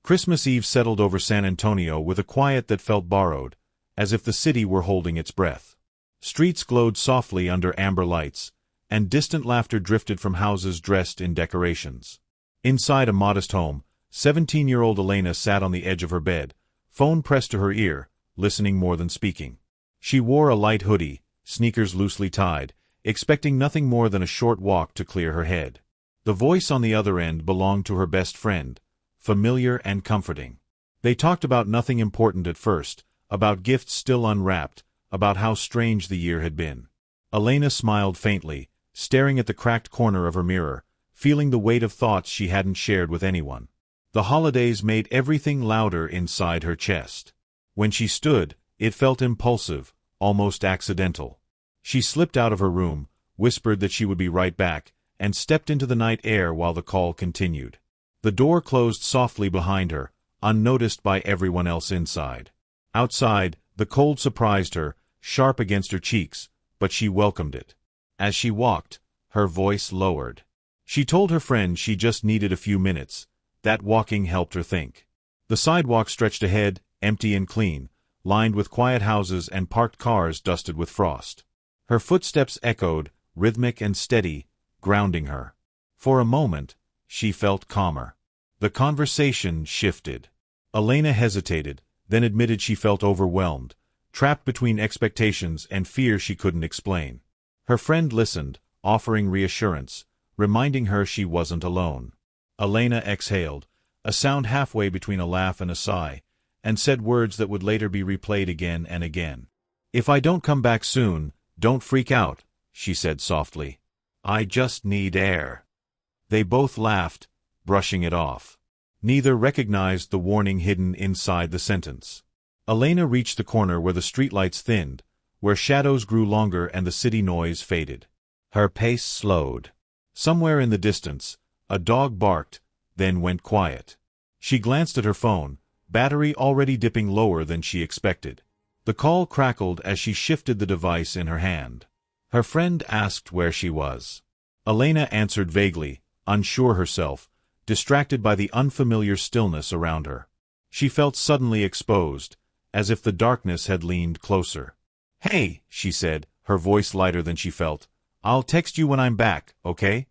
Christmas Eve settled over San Antonio with a quiet that felt borrowed, as if the city were holding its breath. Streets glowed softly under amber lights, and distant laughter drifted from houses dressed in decorations. Inside a modest home, 17-year-old Elena sat on the edge of her bed, phone pressed to her ear, listening more than speaking. She wore a light hoodie, sneakers loosely tied, expecting nothing more than a short walk to clear her head. The voice on the other end belonged to her best friend, familiar and comforting. They talked about nothing important at first, about gifts still unwrapped, about how strange the year had been. Elena smiled faintly, staring at the cracked corner of her mirror, feeling the weight of thoughts she hadn't shared with anyone. The holidays made everything louder inside her chest. When she stood, it felt impulsive, almost accidental. She slipped out of her room, whispered that she would be right back, and stepped into the night air while the call continued. The door closed softly behind her, unnoticed by everyone else inside. Outside, the cold surprised her, sharp against her cheeks, but she welcomed it. As she walked, her voice lowered. She told her friend she just needed a few minutes. That walking helped her think. The sidewalk stretched ahead, empty and clean, lined with quiet houses and parked cars dusted with frost. Her footsteps echoed, rhythmic and steady, grounding her. For a moment, she felt calmer. The conversation shifted. Elena hesitated, then admitted she felt overwhelmed, trapped between expectations and fear she couldn't explain. Her friend listened, offering reassurance, reminding her she wasn't alone. Elena exhaled, a sound halfway between a laugh and a sigh, and said words that would later be replayed again and again. "If I don't come back soon, don't freak out," she said softly. "I just need air." They both laughed, brushing it off. Neither recognized the warning hidden inside the sentence. Elena reached the corner where the streetlights thinned, where shadows grew longer and the city noise faded. Her pace slowed. Somewhere in the distance, a dog barked, then went quiet. She glanced at her phone, battery already dipping lower than she expected. The call crackled as she shifted the device in her hand. Her friend asked where she was. Elena answered vaguely, unsure herself, distracted by the unfamiliar stillness around her. She felt suddenly exposed, as if the darkness had leaned closer. "Hey," she said, her voice lighter than she felt. "I'll text you when I'm back, okay?"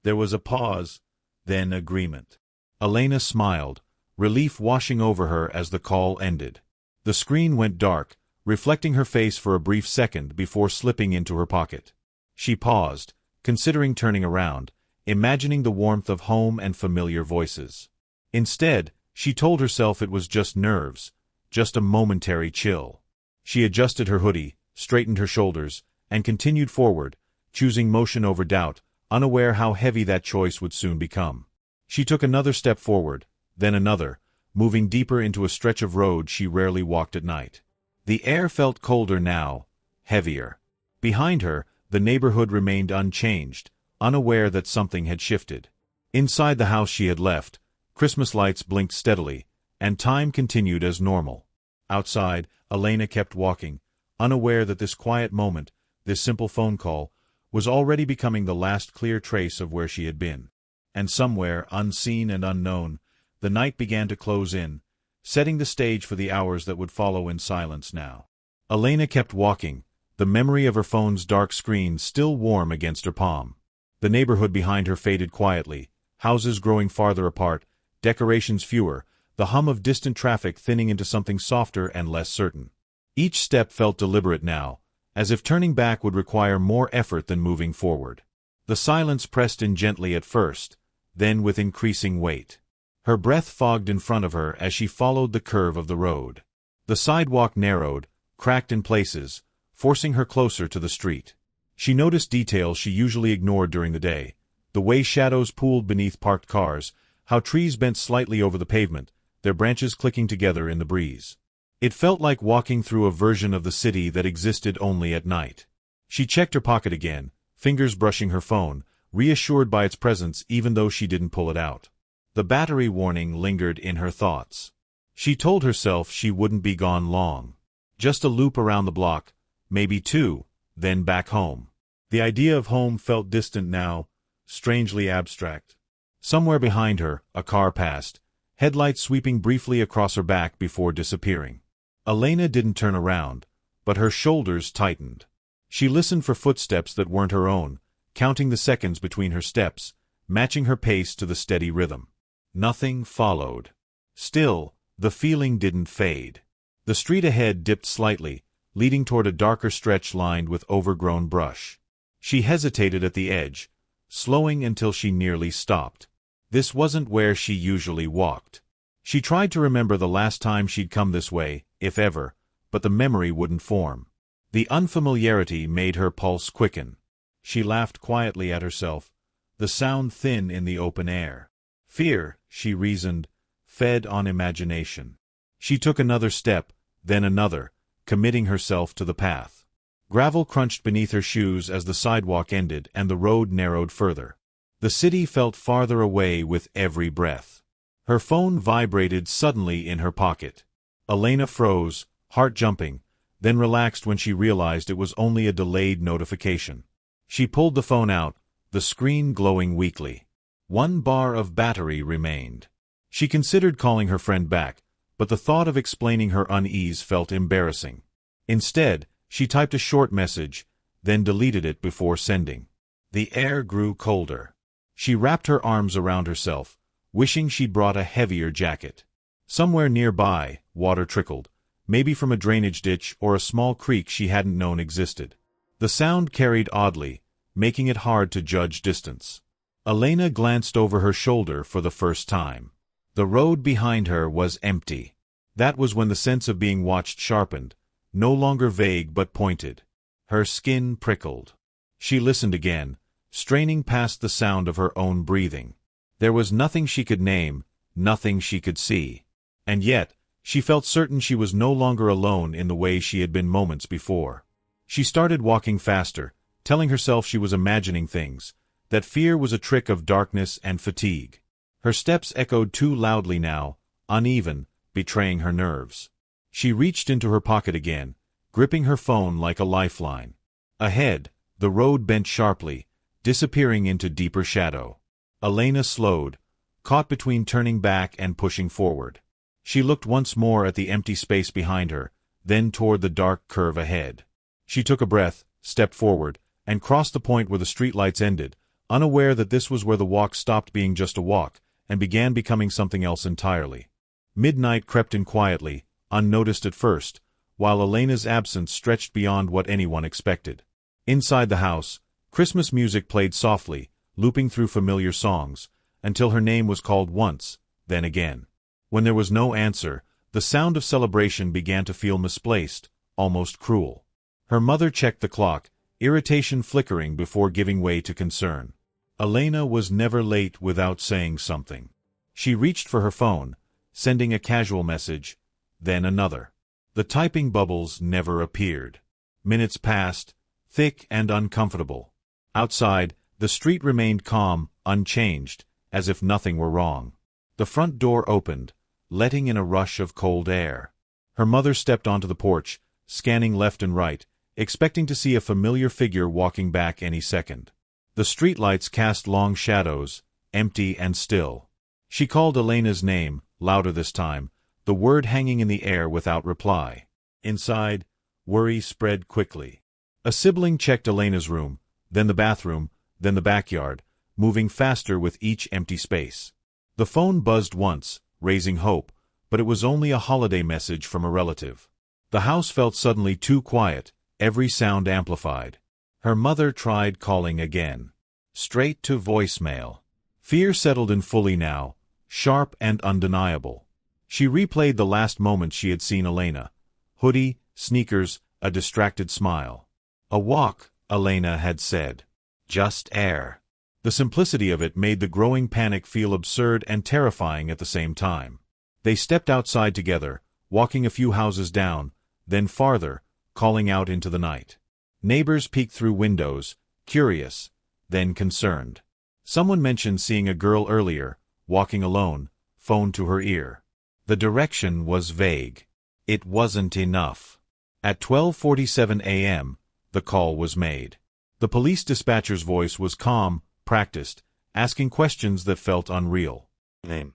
There was a pause, then agreement. Elena smiled, relief washing over her as the call ended. The screen went dark, reflecting her face for a brief second before slipping into her pocket. She paused, considering turning around, imagining the warmth of home and familiar voices. Instead, she told herself it was just nerves, just a momentary chill. She adjusted her hoodie, straightened her shoulders, and continued forward, choosing motion over doubt, unaware how heavy that choice would soon become. She took another step forward, then another, moving deeper into a stretch of road she rarely walked at night. The air felt colder now, heavier. Behind her, the neighborhood remained unchanged, unaware that something had shifted. Inside the house she had left, Christmas lights blinked steadily, and time continued as normal. Outside, Elena kept walking, unaware that this quiet moment, this simple phone call, was already becoming the last clear trace of where she had been. And somewhere, unseen and unknown, the night began to close in, setting the stage for the hours that would follow in silence now. Elena kept walking, the memory of her phone's dark screen still warm against her palm. The neighborhood behind her faded quietly, houses growing farther apart, decorations fewer, the hum of distant traffic thinning into something softer and less certain. Each step felt deliberate now, as if turning back would require more effort than moving forward. The silence pressed in gently at first, then with increasing weight. Her breath fogged in front of her as she followed the curve of the road. The sidewalk narrowed, cracked in places, forcing her closer to the street. She noticed details she usually ignored during the day, the way shadows pooled beneath parked cars, how trees bent slightly over the pavement, their branches clicking together in the breeze. It felt like walking through a version of the city that existed only at night. She checked her pocket again, fingers brushing her phone, reassured by its presence even though she didn't pull it out. The battery warning lingered in her thoughts. She told herself she wouldn't be gone long. Just a loop around the block, maybe two, then back home. The idea of home felt distant now, strangely abstract. Somewhere behind her, a car passed, headlights sweeping briefly across her back before disappearing. Elena didn't turn around, but her shoulders tightened. She listened for footsteps that weren't her own, counting the seconds between her steps, matching her pace to the steady rhythm. Nothing followed. Still, the feeling didn't fade. The street ahead dipped slightly, leading toward a darker stretch lined with overgrown brush. She hesitated at the edge, slowing until she nearly stopped. This wasn't where she usually walked. She tried to remember the last time she'd come this way, if ever, but the memory wouldn't form. The unfamiliarity made her pulse quicken. She laughed quietly at herself, the sound thin in the open air. Fear, she reasoned, fed on imagination. She took another step, then another, committing herself to the path. Gravel crunched beneath her shoes as the sidewalk ended and the road narrowed further. The city felt farther away with every breath. Her phone vibrated suddenly in her pocket. Elena froze, heart jumping, then relaxed when she realized it was only a delayed notification. She pulled the phone out, the screen glowing weakly. 1 bar of battery remained. She considered calling her friend back, but the thought of explaining her unease felt embarrassing. Instead, she typed a short message, then deleted it before sending. The air grew colder. She wrapped her arms around herself, wishing she'd brought a heavier jacket. Somewhere nearby, water trickled, maybe from a drainage ditch or a small creek she hadn't known existed. The sound carried oddly, making it hard to judge distance. Elena glanced over her shoulder for the first time. The road behind her was empty. That was when the sense of being watched sharpened, no longer vague but pointed. Her skin prickled. She listened again, straining past the sound of her own breathing. There was nothing she could name, nothing she could see. And yet, she felt certain she was no longer alone in the way she had been moments before. She started walking faster, telling herself she was imagining things, that fear was a trick of darkness and fatigue. Her steps echoed too loudly now, uneven, betraying her nerves. She reached into her pocket again, gripping her phone like a lifeline. Ahead, the road bent sharply, disappearing into deeper shadow. Elena slowed, caught between turning back and pushing forward. She looked once more at the empty space behind her, then toward the dark curve ahead. She took a breath, stepped forward, and crossed the point where the streetlights ended, unaware that this was where the walk stopped being just a walk, and began becoming something else entirely. Midnight crept in quietly, unnoticed at first, while Elena's absence stretched beyond what anyone expected. Inside the house, Christmas music played softly, looping through familiar songs, until her name was called once, then again. When there was no answer, the sound of celebration began to feel misplaced, almost cruel. Her mother checked the clock, irritation flickering before giving way to concern. Elena was never late without saying something. She reached for her phone, sending a casual message, then another. The typing bubbles never appeared. Minutes passed, thick and uncomfortable. Outside, the street remained calm, unchanged, as if nothing were wrong. The front door opened, letting in a rush of cold air. Her mother stepped onto the porch, scanning left and right, expecting to see a familiar figure walking back any second. The streetlights cast long shadows, empty and still. She called Elena's name, louder this time, the word hanging in the air without reply. Inside, worry spread quickly. A sibling checked Elena's room, then the bathroom, then the backyard, moving faster with each empty space. The phone buzzed once, raising hope, but it was only a holiday message from a relative. The house felt suddenly too quiet, every sound amplified. Her mother tried calling again. Straight to voicemail. Fear settled in fully now, sharp and undeniable. She replayed the last moments she had seen Elena. Hoodie, sneakers, a distracted smile. A walk, Elena had said. Just air. The simplicity of it made the growing panic feel absurd and terrifying at the same time. They stepped outside together, walking a few houses down, then farther, calling out into the night. Neighbors peeked through windows, curious, then concerned. Someone mentioned seeing a girl earlier, walking alone, phone to her ear. The direction was vague. It wasn't enough. At 12:47 a.m., the call was made. The police dispatcher's voice was calm, practiced, asking questions that felt unreal. Name.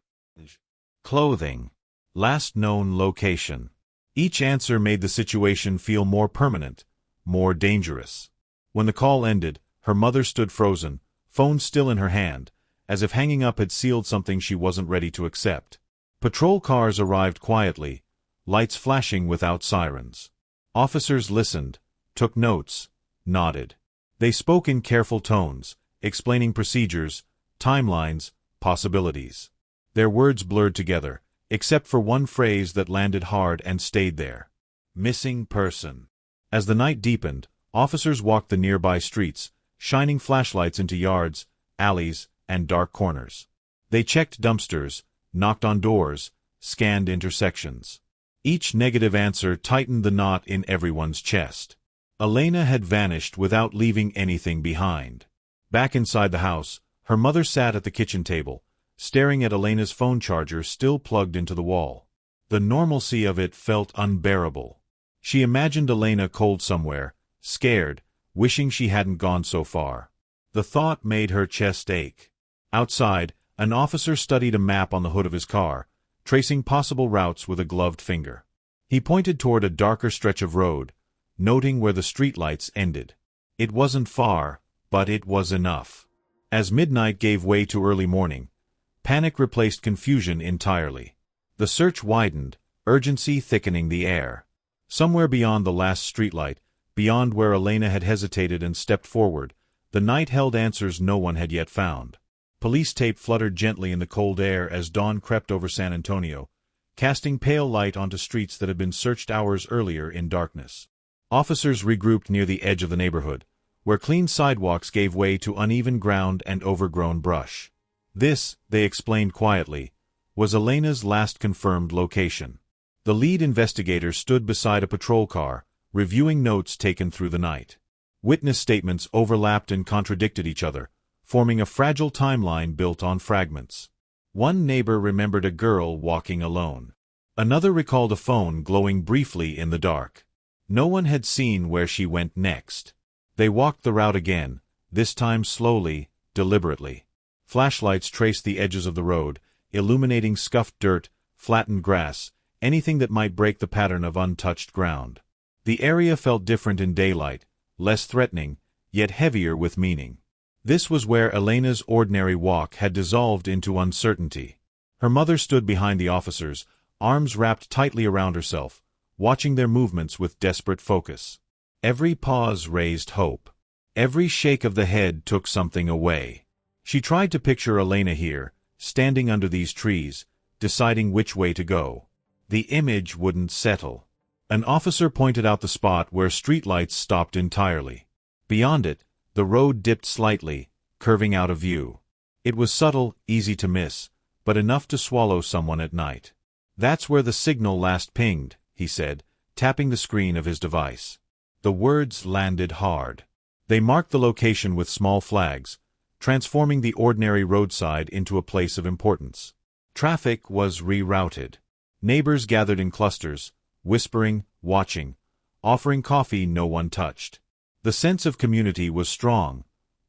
clothing, last known location. Each answer made the situation feel more permanent, more dangerous. When the call ended, her mother stood frozen, phone still in her hand, as if hanging up had sealed something she wasn't ready to accept. Patrol cars arrived quietly, lights flashing without sirens. Officers listened, took notes, nodded. They spoke in careful tones, explaining procedures, timelines, possibilities. Their words blurred together, except for one phrase that landed hard and stayed there. Missing person. As the night deepened, officers walked the nearby streets, shining flashlights into yards, alleys, and dark corners. They checked dumpsters, knocked on doors, scanned intersections. Each negative answer tightened the knot in everyone's chest. Elena had vanished without leaving anything behind. Back inside the house, her mother sat at the kitchen table, staring at Elena's phone charger still plugged into the wall. The normalcy of it felt unbearable. She imagined Elena cold somewhere, scared, wishing she hadn't gone so far. The thought made her chest ache. Outside, an officer studied a map on the hood of his car, tracing possible routes with a gloved finger. He pointed toward a darker stretch of road, noting where the streetlights ended. It wasn't far, but it was enough. As midnight gave way to early morning, panic replaced confusion entirely. The search widened, urgency thickening the air. Somewhere beyond the last streetlight, beyond where Elena had hesitated and stepped forward, the night held answers no one had yet found. Police tape fluttered gently in the cold air as dawn crept over San Antonio, casting pale light onto streets that had been searched hours earlier in darkness. Officers regrouped near the edge of the neighborhood, where clean sidewalks gave way to uneven ground and overgrown brush. This, they explained quietly, was Elena's last confirmed location. The lead investigator stood beside a patrol car, reviewing notes taken through the night. Witness statements overlapped and contradicted each other, forming a fragile timeline built on fragments. One neighbor remembered a girl walking alone. Another recalled a phone glowing briefly in the dark. No one had seen where she went next. They walked the route again, this time slowly, deliberately. Flashlights traced the edges of the road, illuminating scuffed dirt, flattened grass, anything that might break the pattern of untouched ground. The area felt different in daylight, less threatening, yet heavier with meaning. This was where Elena's ordinary walk had dissolved into uncertainty. Her mother stood behind the officers, arms wrapped tightly around herself, watching their movements with desperate focus. Every pause raised hope. Every shake of the head took something away. She tried to picture Elena here, standing under these trees, deciding which way to go. The image wouldn't settle. An officer pointed out the spot where streetlights stopped entirely. Beyond it, the road dipped slightly, curving out of view. It was subtle, easy to miss, but enough to swallow someone at night. "That's where the signal last pinged," he said, tapping the screen of his device. The words landed hard. They marked the location with small flags, transforming the ordinary roadside into a place of importance. Traffic was rerouted. Neighbors gathered in clusters, whispering, watching, offering coffee no one touched. The sense of community was strong,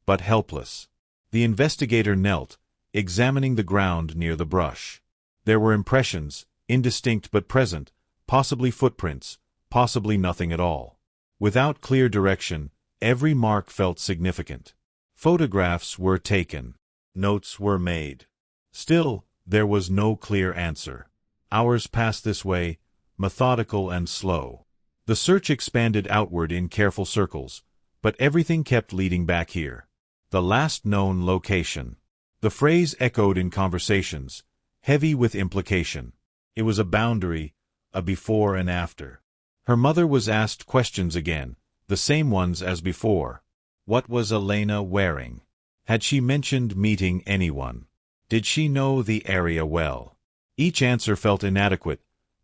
but helpless. The investigator knelt, examining the ground near the brush. There were impressions, indistinct but present, possibly footprints, possibly nothing at all. Without clear direction, every mark felt significant. Photographs were taken. Notes were made. Still, there was no clear answer. Hours passed this way, methodical and slow. The search expanded outward in careful circles, but everything kept leading back here. The last known location. The phrase echoed in conversations, heavy with implication. It was a boundary, a before and after. Her mother was asked questions again, the same ones as before. What was Elena wearing? Had she mentioned meeting anyone? Did she know the area well? Each answer felt inadequate,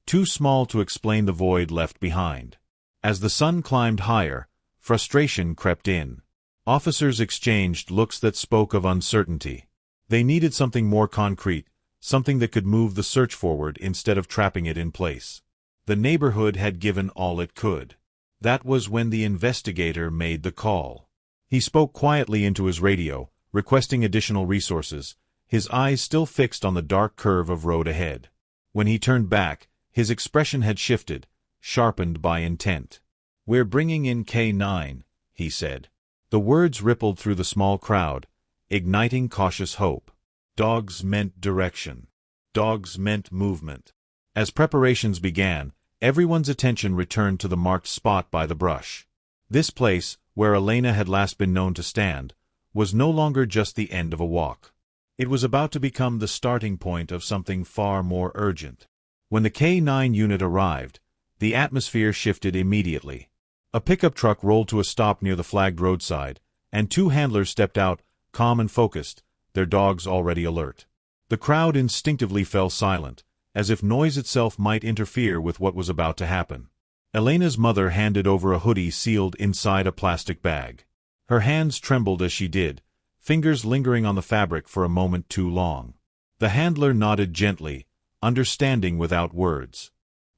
too small to explain the void left behind. As the sun climbed higher, frustration crept in. Officers exchanged looks that spoke of uncertainty. They needed something more concrete, something that could move the search forward instead of trapping it in place. The neighborhood had given all it could. That was when the investigator made the call. He spoke quietly into his radio, requesting additional resources, his eyes still fixed on the dark curve of road ahead. When he turned back, his expression had shifted, sharpened by intent. "We're bringing in K9, he said. The words rippled through the small crowd, igniting cautious hope. Dogs meant direction. Dogs meant movement. As preparations began, everyone's attention returned to the marked spot by the brush. This place, where Elena had last been known to stand, was no longer just the end of a walk. It was about to become the starting point of something far more urgent. When the K9 unit arrived, the atmosphere shifted immediately. A pickup truck rolled to a stop near the flagged roadside, and two handlers stepped out, calm and focused, their dogs already alert. The crowd instinctively fell silent, as if noise itself might interfere with what was about to happen. Elena's mother handed over a hoodie sealed inside a plastic bag. Her hands trembled as she did, fingers lingering on the fabric for a moment too long. The handler nodded gently, understanding without words.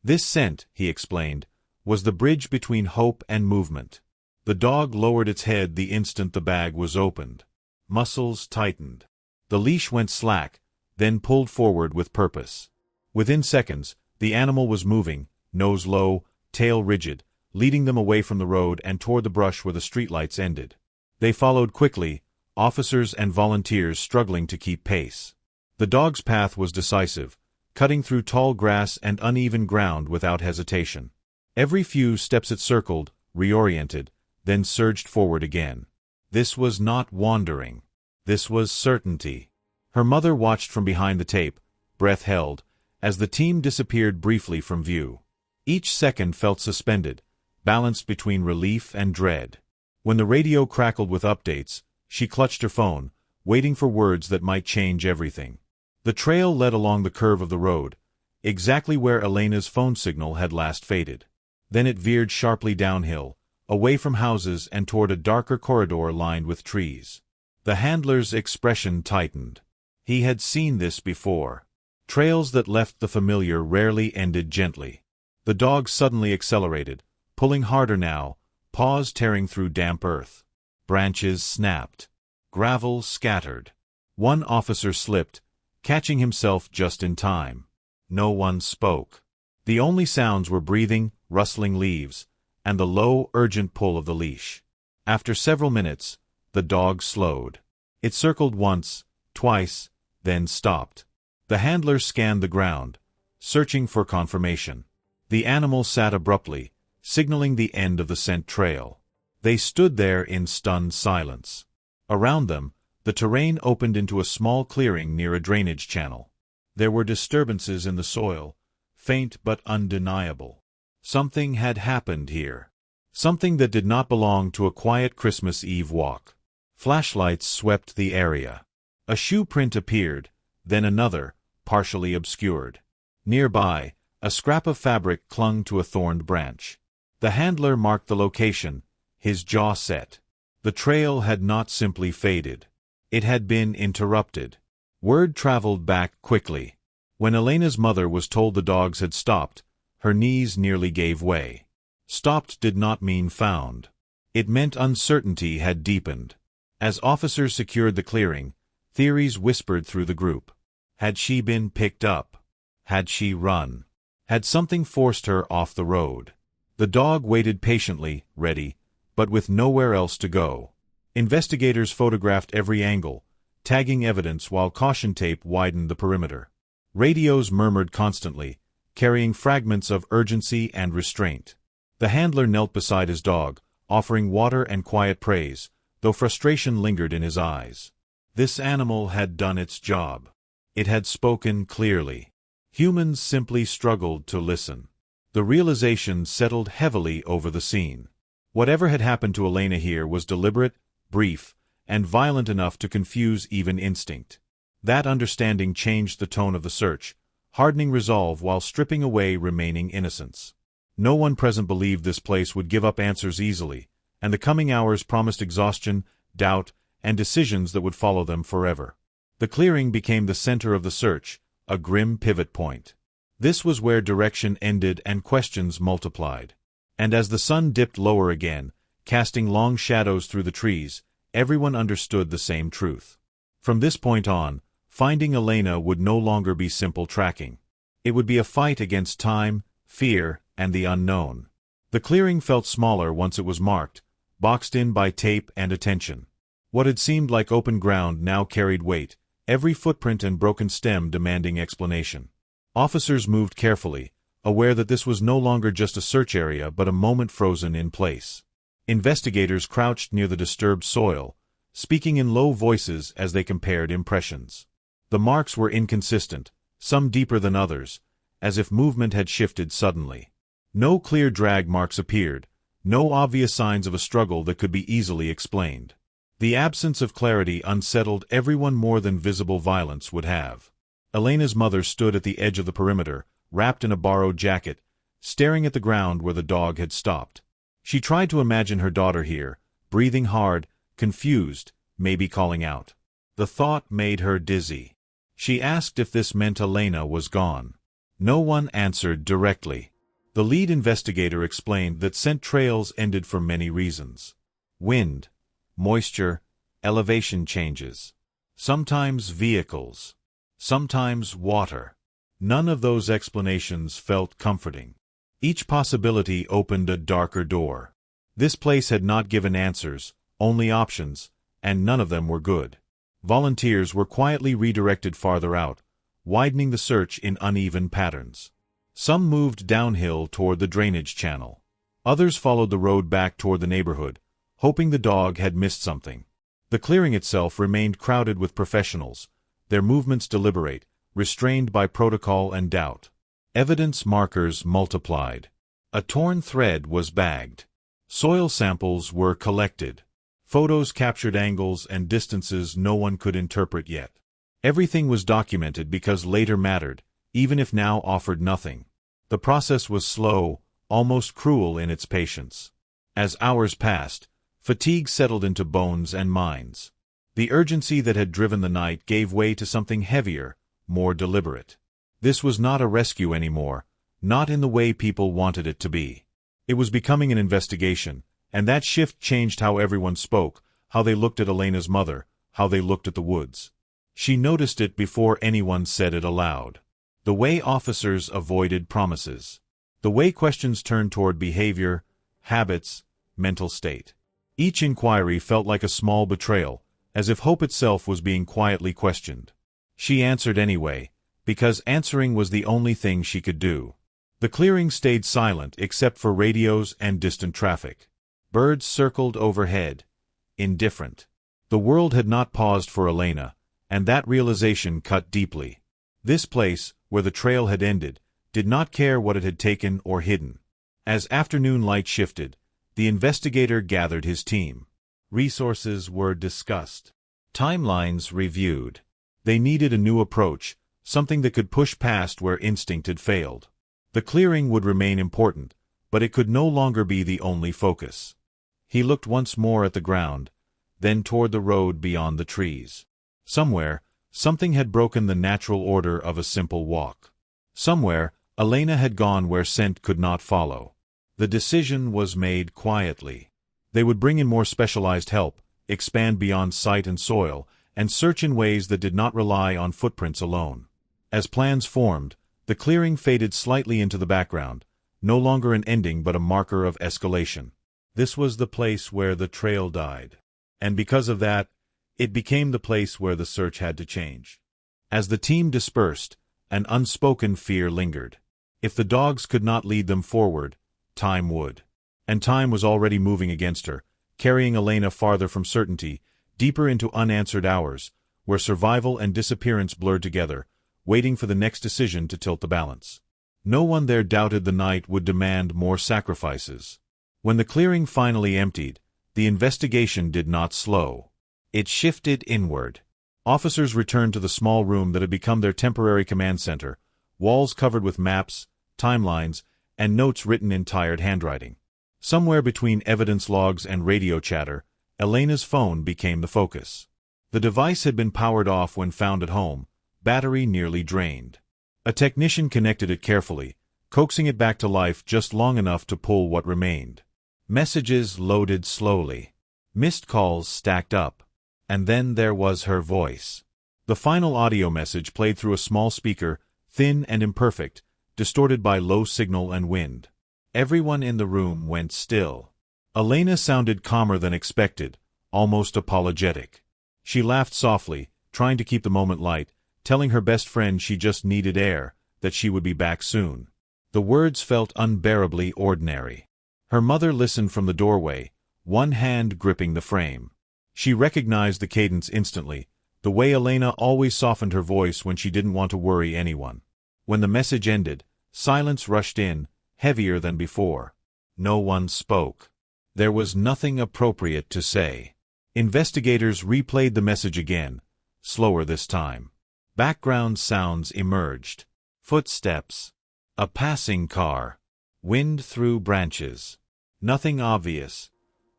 This scent, he explained, was the bridge between hope and movement. The dog lowered its head the instant the bag was opened. Muscles tightened. The leash went slack, then pulled forward with purpose. Within seconds, the animal was moving, nose low, tail rigid, leading them away from the road and toward the brush where the streetlights ended. They followed quickly, officers and volunteers struggling to keep pace. The dog's path was decisive, cutting through tall grass and uneven ground without hesitation. Every few steps it circled, reoriented, then surged forward again. This was not wandering. This was certainty. Her mother watched from behind the tape, breath held, as the team disappeared briefly from view. Each second felt suspended, balanced between relief and dread. When the radio crackled with updates, she clutched her phone, waiting for words that might change everything. The trail led along the curve of the road, exactly where Elena's phone signal had last faded. Then it veered sharply downhill, away from houses and toward a darker corridor lined with trees. The handler's expression tightened. He had seen this before. Trails that left the familiar rarely ended gently. The dog suddenly accelerated, pulling harder now, paws tearing through damp earth. Branches snapped. Gravel scattered. One officer slipped, catching himself just in time. No one spoke. The only sounds were breathing, rustling leaves, and the low, urgent pull of the leash. After several minutes, the dog slowed. It circled once, twice, then stopped. The handler scanned the ground, searching for confirmation. The animal sat abruptly, signaling the end of the scent trail. They stood there in stunned silence. Around them, the terrain opened into a small clearing near a drainage channel. There were disturbances in the soil, faint but undeniable. Something had happened here. Something that did not belong to a quiet Christmas Eve walk. Flashlights swept the area. A shoe print appeared, then another, partially obscured. Nearby, a scrap of fabric clung to a thorned branch. The handler marked the location, his jaw set. The trail had not simply faded. It had been interrupted. Word traveled back quickly. When Elena's mother was told the dogs had stopped, her knees nearly gave way. Stopped did not mean found. It meant uncertainty had deepened. As officers secured the clearing, theories whispered through the group. Had she been picked up? Had she run? Had something forced her off the road? The dog waited patiently, ready, but with nowhere else to go. Investigators photographed every angle, tagging evidence while caution tape widened the perimeter. Radios murmured constantly, carrying fragments of urgency and restraint. The handler knelt beside his dog, offering water and quiet praise, though frustration lingered in his eyes. This animal had done its job. It had spoken clearly. Humans simply struggled to listen. The realization settled heavily over the scene. Whatever had happened to Elena here was deliberate, brief, and violent enough to confuse even instinct. That understanding changed the tone of the search, hardening resolve while stripping away remaining innocence. No one present believed this place would give up answers easily, and the coming hours promised exhaustion, doubt, and decisions that would follow them forever. The clearing became the center of the search, a grim pivot point. This was where direction ended and questions multiplied. And as the sun dipped lower again, casting long shadows through the trees, everyone understood the same truth. From this point on, finding Elena would no longer be simple tracking. It would be a fight against time, fear, and the unknown. The clearing felt smaller once it was marked, boxed in by tape and attention. What had seemed like open ground now carried weight, every footprint and broken stem demanding explanation. Officers moved carefully, aware that this was no longer just a search area but a moment frozen in place. Investigators crouched near the disturbed soil, speaking in low voices as they compared impressions. The marks were inconsistent, some deeper than others, as if movement had shifted suddenly. No clear drag marks appeared, no obvious signs of a struggle that could be easily explained. The absence of clarity unsettled everyone more than visible violence would have. Elena's mother stood at the edge of the perimeter, wrapped in a borrowed jacket, staring at the ground where the dog had stopped. She tried to imagine her daughter here, breathing hard, confused, maybe calling out. The thought made her dizzy. She asked if this meant Elena was gone. No one answered directly. The lead investigator explained that scent trails ended for many reasons. Wind, moisture, elevation changes. Sometimes vehicles. Sometimes water. None of those explanations felt comforting. Each possibility opened a darker door. This place had not given answers, only options, and none of them were good. Volunteers were quietly redirected farther out, widening the search in uneven patterns. Some moved downhill toward the drainage channel. Others followed the road back toward the neighborhood, hoping the dog had missed something. The clearing itself remained crowded with professionals, their movements deliberate, restrained by protocol and doubt. Evidence markers multiplied. A torn thread was bagged. Soil samples were collected. Photos captured angles and distances no one could interpret yet. Everything was documented because later mattered, even if now offered nothing. The process was slow, almost cruel in its patience. As hours passed, fatigue settled into bones and minds. The urgency that had driven the night gave way to something heavier, more deliberate. This was not a rescue anymore, not in the way people wanted it to be. It was becoming an investigation, and that shift changed how everyone spoke, how they looked at Elena's mother, how they looked at the woods. She noticed it before anyone said it aloud. The way officers avoided promises. The way questions turned toward behavior, habits, mental state. Each inquiry felt like a small betrayal, as if hope itself was being quietly questioned. She answered anyway, because answering was the only thing she could do. The clearing stayed silent except for radios and distant traffic. Birds circled overhead, indifferent. The world had not paused for Elena, and that realization cut deeply. This place, where the trail had ended, did not care what it had taken or hidden. As afternoon light shifted, the investigator gathered his team. Resources were discussed. Timelines reviewed. They needed a new approach, something that could push past where instinct had failed. The clearing would remain important, but it could no longer be the only focus. He looked once more at the ground, then toward the road beyond the trees. Somewhere, something had broken the natural order of a simple walk. Somewhere, Elena had gone where scent could not follow. The decision was made quietly. They would bring in more specialized help, expand beyond sight and soil, and search in ways that did not rely on footprints alone. As plans formed, the clearing faded slightly into the background, no longer an ending but a marker of escalation. This was the place where the trail died. And because of that, it became the place where the search had to change. As the team dispersed, an unspoken fear lingered. If the dogs could not lead them forward, time would. And time was already moving against her, carrying Elena farther from certainty, deeper into unanswered hours, where survival and disappearance blurred together, waiting for the next decision to tilt the balance. No one there doubted the night would demand more sacrifices. When the clearing finally emptied, the investigation did not slow. It shifted inward. Officers returned to the small room that had become their temporary command center, walls covered with maps, timelines, and notes written in tired handwriting. Somewhere between evidence logs and radio chatter, Elena's phone became the focus. The device had been powered off when found at home, battery nearly drained. A technician connected it carefully, coaxing it back to life just long enough to pull what remained. Messages loaded slowly. Missed calls stacked up. And then there was her voice. The final audio message played through a small speaker, thin and imperfect, distorted by low signal and wind. Everyone in the room went still. Elena sounded calmer than expected, almost apologetic. She laughed softly, trying to keep the moment light, telling her best friend she just needed air, that she would be back soon. The words felt unbearably ordinary. Her mother listened from the doorway, one hand gripping the frame. She recognized the cadence instantly, the way Elena always softened her voice when she didn't want to worry anyone. When the message ended, silence rushed in, heavier than before. No one spoke. There was nothing appropriate to say. Investigators replayed the message again, slower this time. Background sounds emerged. Footsteps. A passing car. Wind through branches. Nothing obvious.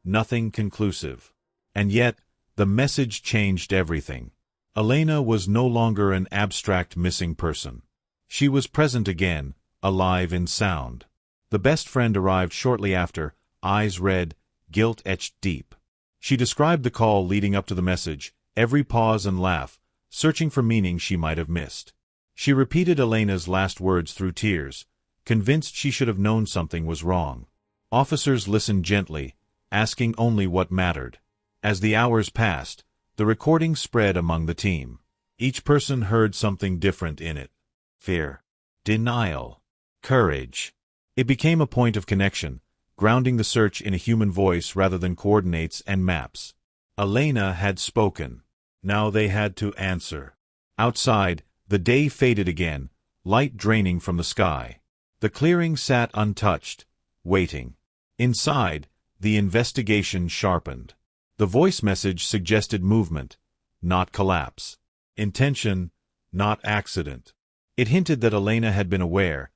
Nothing conclusive. And yet, the message changed everything. Elena was no longer an abstract missing person. She was present again, alive in sound. The best friend arrived shortly after, eyes red, guilt etched deep. She described the call leading up to the message, every pause and laugh, searching for meaning she might have missed. She repeated Elena's last words through tears, convinced she should have known something was wrong. Officers listened gently, asking only what mattered. As the hours passed, the recording spread among the team. Each person heard something different in it. Fear. Denial. Courage. It became a point of connection, grounding the search in a human voice rather than coordinates and maps. Elena had spoken. Now they had to answer. Outside, the day faded again, light draining from the sky. The clearing sat untouched, waiting. Inside, the investigation sharpened. The voice message suggested movement, not collapse. Intention, not accident. It hinted that Elena had been aware,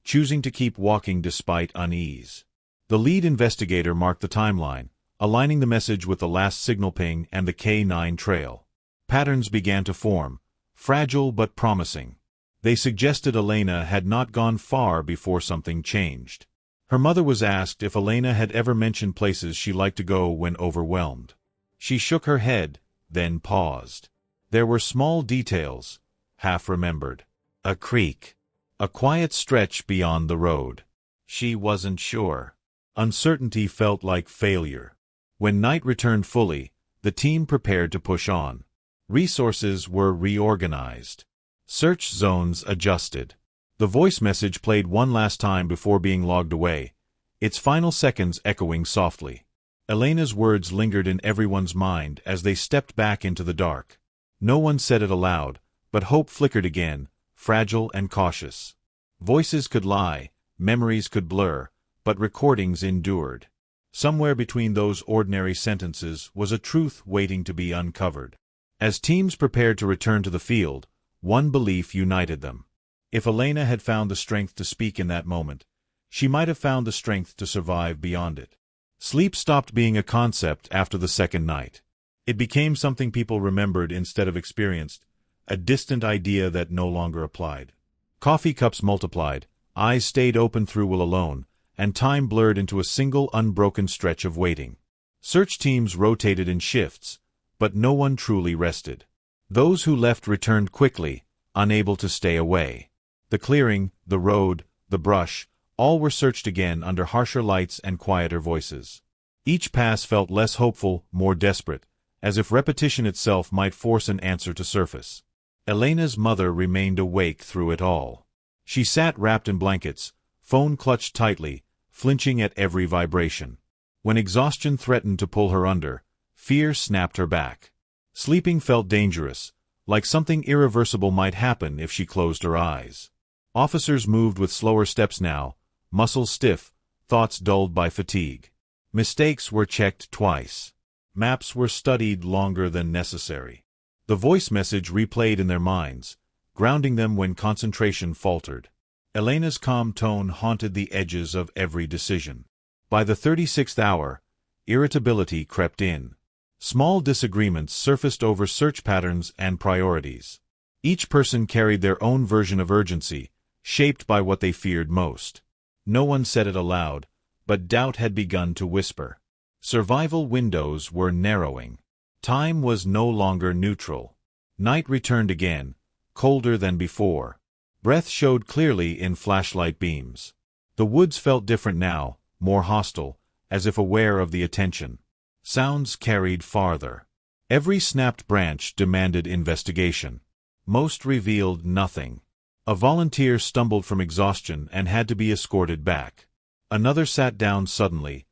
choosing to keep walking despite unease. The lead investigator marked the timeline, aligning the message with the last signal ping and the K9 trail. Patterns began to form, fragile but promising. They suggested Elena had not gone far before something changed. Her mother was asked if Elena had ever mentioned places she liked to go when overwhelmed. She shook her head, then paused. There were small details, half remembered. A creek. A quiet stretch beyond the road. She wasn't sure. Uncertainty felt like failure. When night returned fully, the team prepared to push on. Resources were reorganized. Search zones adjusted. The voice message played one last time before being logged away, its final seconds echoing softly. Elena's words lingered in everyone's mind as they stepped back into the dark. No one said it aloud, but hope flickered again, fragile and cautious. Voices could lie, memories could blur, but recordings endured. Somewhere between those ordinary sentences was a truth waiting to be uncovered. As teams prepared to return to the field, one belief united them. If Elena had found the strength to speak in that moment, she might have found the strength to survive beyond it. Sleep stopped being a concept after the second night. It became something people remembered instead of experienced, a distant idea that no longer applied. Coffee cups multiplied, eyes stayed open through will alone, and time blurred into a single unbroken stretch of waiting. Search teams rotated in shifts, but no one truly rested. Those who left returned quickly, unable to stay away. The clearing, the road, the brush, all were searched again under harsher lights and quieter voices. Each pass felt less hopeful, more desperate, as if repetition itself might force an answer to surface. Elena's mother remained awake through it all. She sat wrapped in blankets, phone clutched tightly, flinching at every vibration. When exhaustion threatened to pull her under, fear snapped her back. Sleeping felt dangerous, like something irreversible might happen if she closed her eyes. Officers moved with slower steps now, muscles stiff, thoughts dulled by fatigue. Mistakes were checked twice. Maps were studied longer than necessary. The voice message replayed in their minds, grounding them when concentration faltered. Elena's calm tone haunted the edges of every decision. By the 36th hour, irritability crept in. Small disagreements surfaced over search patterns and priorities. Each person carried their own version of urgency, shaped by what they feared most. No one said it aloud, but doubt had begun to whisper. Survival windows were narrowing. Time was no longer neutral. Night returned again, colder than before. Breath showed clearly in flashlight beams. The woods felt different now, more hostile, as if aware of the attention. Sounds carried farther. Every snapped branch demanded investigation. Most revealed nothing. A volunteer stumbled from exhaustion and had to be escorted back. Another sat down suddenly,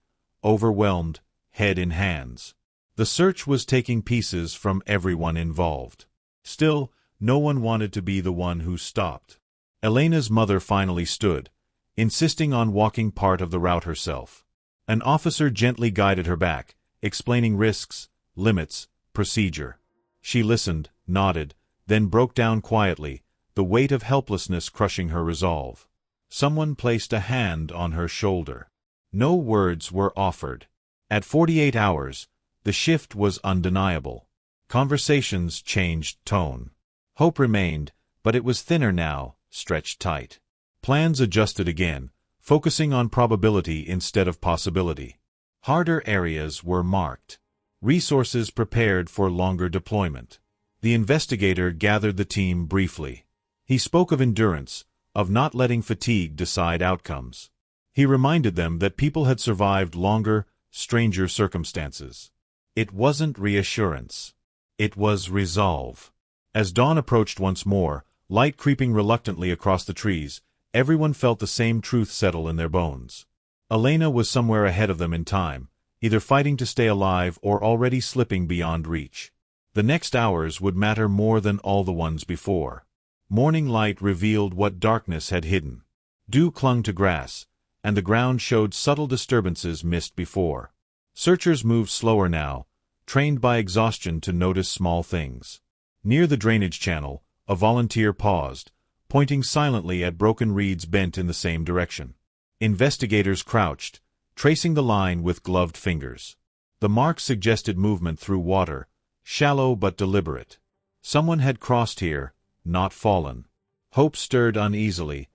overwhelmed, head in hands. The search was taking pieces from everyone involved. Still, no one wanted to be the one who stopped. Elena's mother finally stood, insisting on walking part of the route herself. An officer gently guided her back, explaining risks, limits, procedure. She listened, nodded, then broke down quietly, the weight of helplessness crushing her resolve. Someone placed a hand on her shoulder. No words were offered. At 48 hours, the shift was undeniable. Conversations changed tone. Hope remained, but it was thinner now, stretched tight. Plans adjusted again, focusing on probability instead of possibility. Harder areas were marked. Resources prepared for longer deployment. The investigator gathered the team briefly. He spoke of endurance, of not letting fatigue decide outcomes. He reminded them that people had survived longer, stranger circumstances. It wasn't reassurance. It was resolve. As dawn approached once more, light creeping reluctantly across the trees, everyone felt the same truth settle in their bones. Elena was somewhere ahead of them in time, either fighting to stay alive or already slipping beyond reach. The next hours would matter more than all the ones before. Morning light revealed what darkness had hidden. Dew clung to grass, and the ground showed subtle disturbances missed before. Searchers moved slower now, trained by exhaustion to notice small things. Near the drainage channel, a volunteer paused, pointing silently at broken reeds bent in the same direction. Investigators crouched, tracing the line with gloved fingers. The marks suggested movement through water, shallow but deliberate. Someone had crossed here, not fallen. Hope stirred uneasily,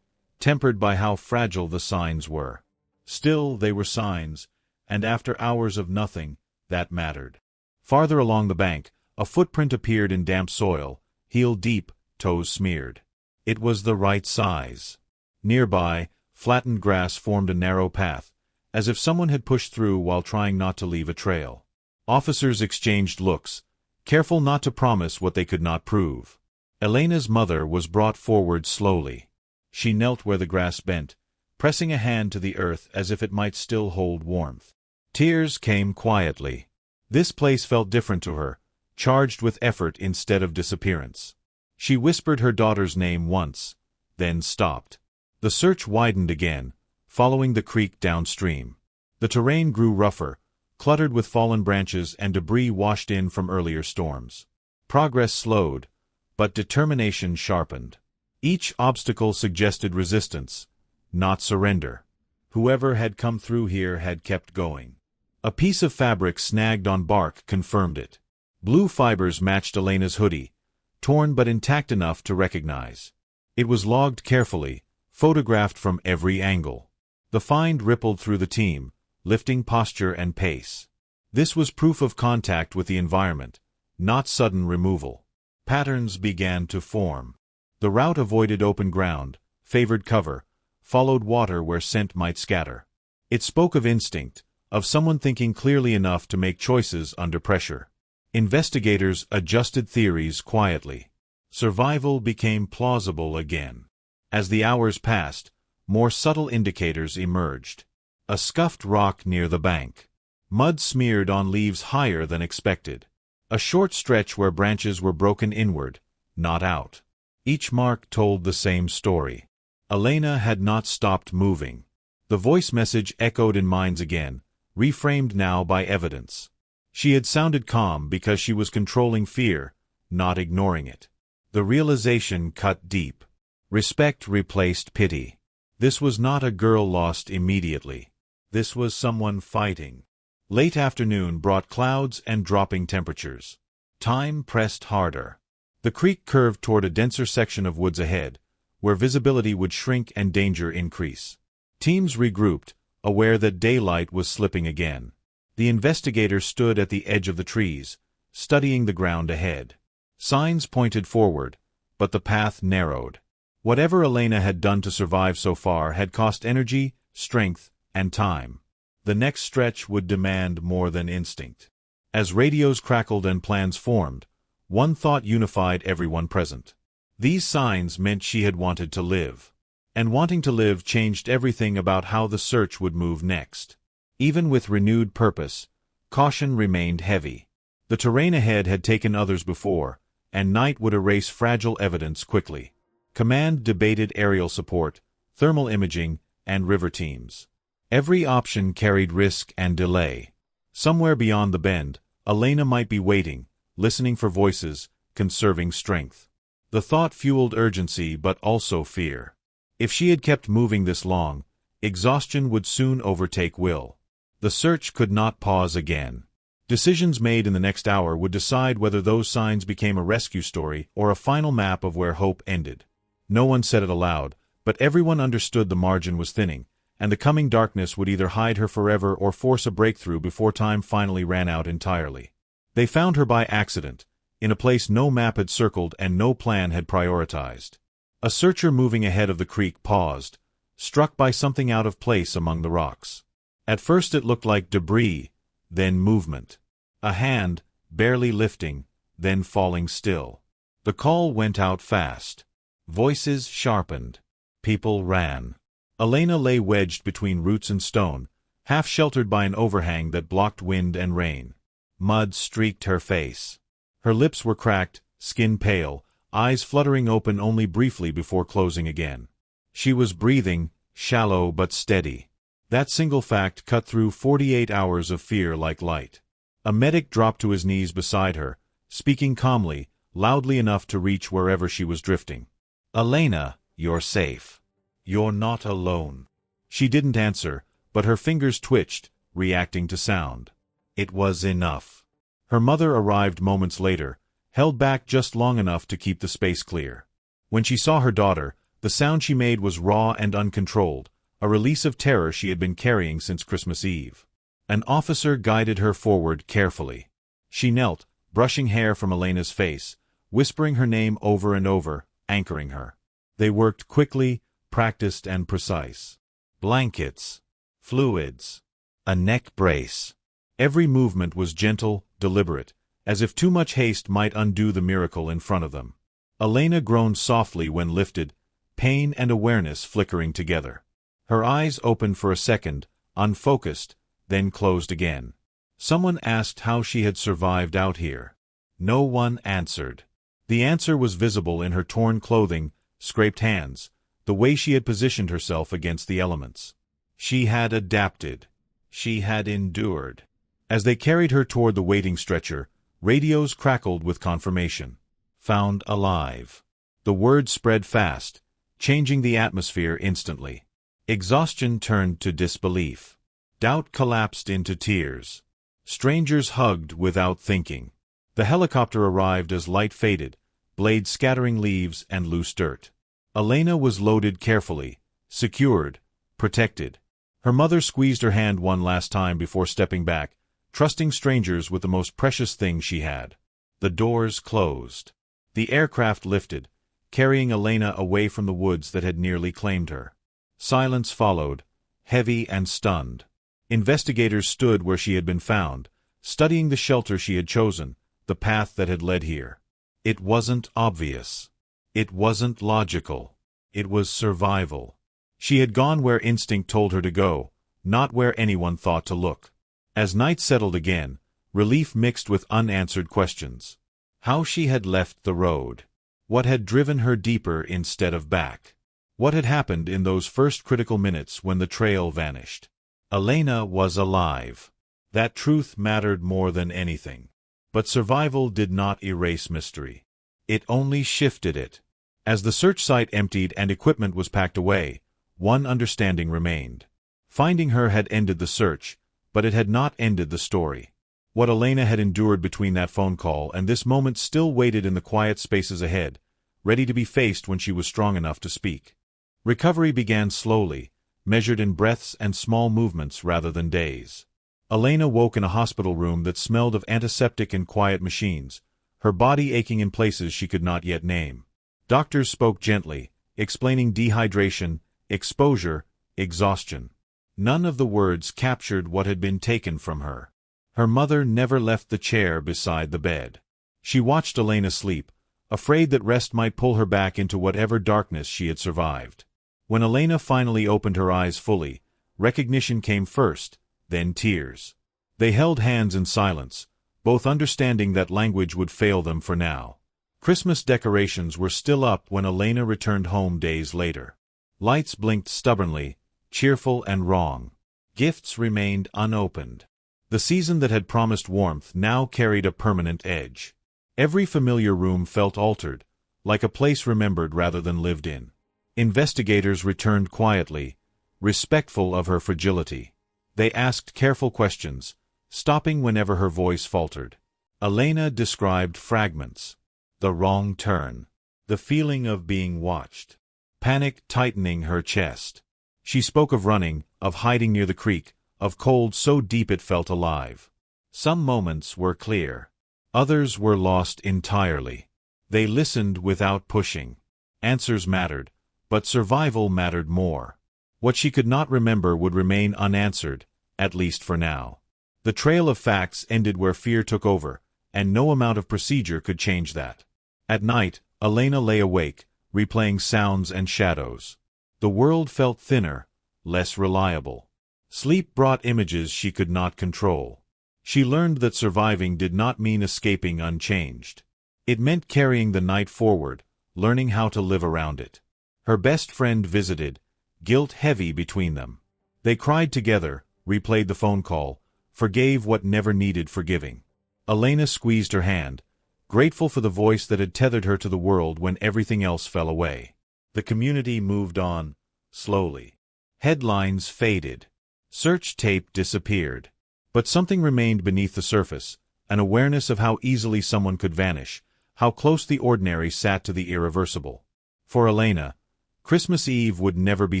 tempered by how fragile the signs were. Still, they were signs, and after hours of nothing, that mattered. Farther along the bank, a footprint appeared in damp soil, heel deep, toes smeared. It was the right size. Nearby, flattened grass formed a narrow path, as if someone had pushed through while trying not to leave a trail. Officers exchanged looks, careful not to promise what they could not prove. Elena's mother was brought forward slowly. She knelt where the grass bent, pressing a hand to the earth as if it might still hold warmth. Tears came quietly. This place felt different to her, charged with effort instead of disappearance. She whispered her daughter's name once, then stopped. The search widened again, following the creek downstream. The terrain grew rougher, cluttered with fallen branches and debris washed in from earlier storms. Progress slowed, but determination sharpened. Each obstacle suggested resistance, not surrender. Whoever had come through here had kept going. A piece of fabric snagged on bark confirmed it. Blue fibers matched Elena's hoodie, torn but intact enough to recognize. It was logged carefully, photographed from every angle. The find rippled through the team, lifting posture and pace. This was proof of contact with the environment, not sudden removal. Patterns began to form. The route avoided open ground, favored cover, followed water where scent might scatter. It spoke of instinct, of someone thinking clearly enough to make choices under pressure. Investigators adjusted theories quietly. Survival became plausible again. As the hours passed, more subtle indicators emerged. A scuffed rock near the bank. Mud smeared on leaves higher than expected. A short stretch where branches were broken inward, not out. Each mark told the same story. Elena had not stopped moving. The voice message echoed in minds again, reframed now by evidence. She had sounded calm because she was controlling fear, not ignoring it. The realization cut deep. Respect replaced pity. This was not a girl lost immediately. This was someone fighting. Late afternoon brought clouds and dropping temperatures. Time pressed harder. The creek curved toward a denser section of woods ahead, where visibility would shrink and danger increase. Teams regrouped, aware that daylight was slipping again. The investigators stood at the edge of the trees, studying the ground ahead. Signs pointed forward, but the path narrowed. Whatever Elena had done to survive so far had cost energy, strength, and time. The next stretch would demand more than instinct. As radios crackled and plans formed, one thought unified everyone present. These signs meant she had wanted to live. And wanting to live changed everything about how the search would move next. Even with renewed purpose, caution remained heavy. The terrain ahead had taken others before, and night would erase fragile evidence quickly. Command debated aerial support, thermal imaging, and river teams. Every option carried risk and delay. Somewhere beyond the bend, Elena might be waiting, listening for voices, conserving strength. The thought fueled urgency but also fear. If she had kept moving this long, exhaustion would soon overtake will. The search could not pause again. Decisions made in the next hour would decide whether those signs became a rescue story or a final map of where hope ended. No one said it aloud, but everyone understood the margin was thinning, and the coming darkness would either hide her forever or force a breakthrough before time finally ran out entirely. They found her by accident, in a place no map had circled and no plan had prioritized. A searcher moving ahead of the creek paused, struck by something out of place among the rocks. At first it looked like debris, then movement. A hand, barely lifting, then falling still. The call went out fast. Voices sharpened. People ran. Elena lay wedged between roots and stone, half sheltered by an overhang that blocked wind and rain. Mud streaked her face. Her lips were cracked, skin pale, eyes fluttering open only briefly before closing again. She was breathing, shallow but steady. That single fact cut through 48 hours of fear like light. A medic dropped to his knees beside her, speaking calmly, loudly enough to reach wherever she was drifting. "Elena, you're safe. You're not alone." She didn't answer, but her fingers twitched, reacting to sound. It was enough. Her mother arrived moments later, held back just long enough to keep the space clear. When she saw her daughter, the sound she made was raw and uncontrolled, a release of terror she had been carrying since Christmas Eve. An officer guided her forward carefully. She knelt, brushing hair from Elena's face, whispering her name over and over, anchoring her. They worked quickly, practiced and precise. Blankets, fluids, a neck brace. Every movement was gentle, deliberate, as if too much haste might undo the miracle in front of them. Elena groaned softly when lifted, pain and awareness flickering together. Her eyes opened for a second, unfocused, then closed again. Someone asked how she had survived out here. No one answered. The answer was visible in her torn clothing, scraped hands, the way she had positioned herself against the elements. She had adapted. She had endured. As they carried her toward the waiting stretcher, radios crackled with confirmation. Found alive. The word spread fast, changing the atmosphere instantly. Exhaustion turned to disbelief. Doubt collapsed into tears. Strangers hugged without thinking. The helicopter arrived as light faded, blades scattering leaves and loose dirt. Elena was loaded carefully, secured, protected. Her mother squeezed her hand one last time before stepping back, trusting strangers with the most precious thing she had. The doors closed. The aircraft lifted, carrying Elena away from the woods that had nearly claimed her. Silence followed, heavy and stunned. Investigators stood where she had been found, studying the shelter she had chosen, the path that had led here. It wasn't obvious. It wasn't logical. It was survival. She had gone where instinct told her to go, not where anyone thought to look. As night settled again, relief mixed with unanswered questions. How she had left the road. What had driven her deeper instead of back. What had happened in those first critical minutes when the trail vanished. Elena was alive. That truth mattered more than anything. But survival did not erase mystery. It only shifted it. As the search site emptied and equipment was packed away, one understanding remained. Finding her had ended the search, but it had not ended the story. What Elena had endured between that phone call and this moment still waited in the quiet spaces ahead, ready to be faced when she was strong enough to speak. Recovery began slowly, measured in breaths and small movements rather than days. Elena woke in a hospital room that smelled of antiseptic and quiet machines, her body aching in places she could not yet name. Doctors spoke gently, explaining dehydration, exposure, exhaustion. None of the words captured what had been taken from her. Her mother never left the chair beside the bed. She watched Elena sleep, afraid that rest might pull her back into whatever darkness she had survived. When Elena finally opened her eyes fully, recognition came first, then tears. They held hands in silence, both understanding that language would fail them for now. Christmas decorations were still up when Elena returned home days later. Lights blinked stubbornly, cheerful and wrong. Gifts remained unopened. The season that had promised warmth now carried a permanent edge. Every familiar room felt altered, like a place remembered rather than lived in. Investigators returned quietly, respectful of her fragility. They asked careful questions, stopping whenever her voice faltered. Elena described fragments. The wrong turn. The feeling of being watched. Panic tightening her chest. She spoke of running, of hiding near the creek, of cold so deep it felt alive. Some moments were clear. Others were lost entirely. They listened without pushing. Answers mattered, but survival mattered more. What she could not remember would remain unanswered, at least for now. The trail of facts ended where fear took over, and no amount of procedure could change that. At night, Elena lay awake, replaying sounds and shadows. The world felt thinner, less reliable. Sleep brought images she could not control. She learned that surviving did not mean escaping unchanged. It meant carrying the night forward, learning how to live around it. Her best friend visited, guilt heavy between them. They cried together, replayed the phone call, forgave what never needed forgiving. Elena squeezed her hand, grateful for the voice that had tethered her to the world when everything else fell away. The community moved on, slowly. Headlines faded. Search tape disappeared. But something remained beneath the surface, an awareness of how easily someone could vanish, how close the ordinary sat to the irreversible. For Elena, Christmas Eve would never be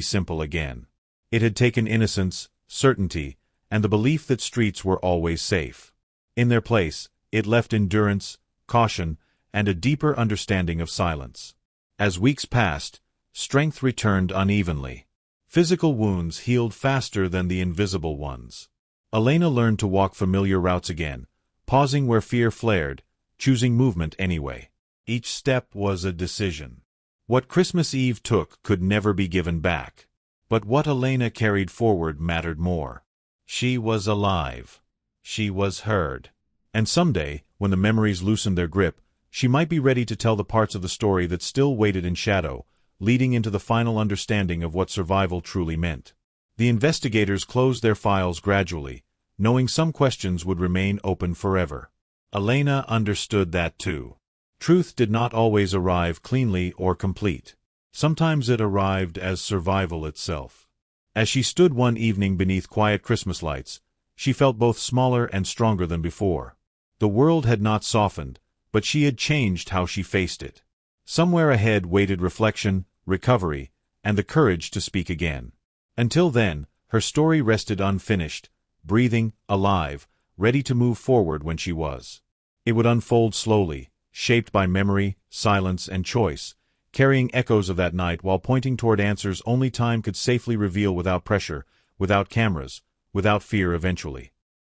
simple again. It had taken innocence, certainty, and the belief that streets were always safe. In their place, it left endurance, caution, and a deeper understanding of silence. As weeks passed, strength returned unevenly. Physical wounds healed faster than the invisible ones. Elena learned to walk familiar routes again, pausing where fear flared, choosing movement anyway. Each step was a decision. What Christmas Eve took could never be given back. But what Elena carried forward mattered more. She was alive. She was heard. And someday, when the memories loosened their grip, she might be ready to tell the parts of the story that still waited in shadow, leading into the final understanding of what survival truly meant. The investigators closed their files gradually, knowing some questions would remain open forever. Elena understood that too. Truth did not always arrive cleanly or complete. Sometimes it arrived as survival itself. As she stood one evening beneath quiet Christmas lights, she felt both smaller and stronger than before. The world had not softened, but she had changed how she faced it. Somewhere ahead waited reflection, recovery, and the courage to speak again. Until then, her story rested unfinished, breathing, alive, ready to move forward when she was. It would unfold slowly, shaped by memory, silence, and choice, carrying echoes of that night while pointing toward answers only time could safely reveal without pressure, without cameras, without fear eventually.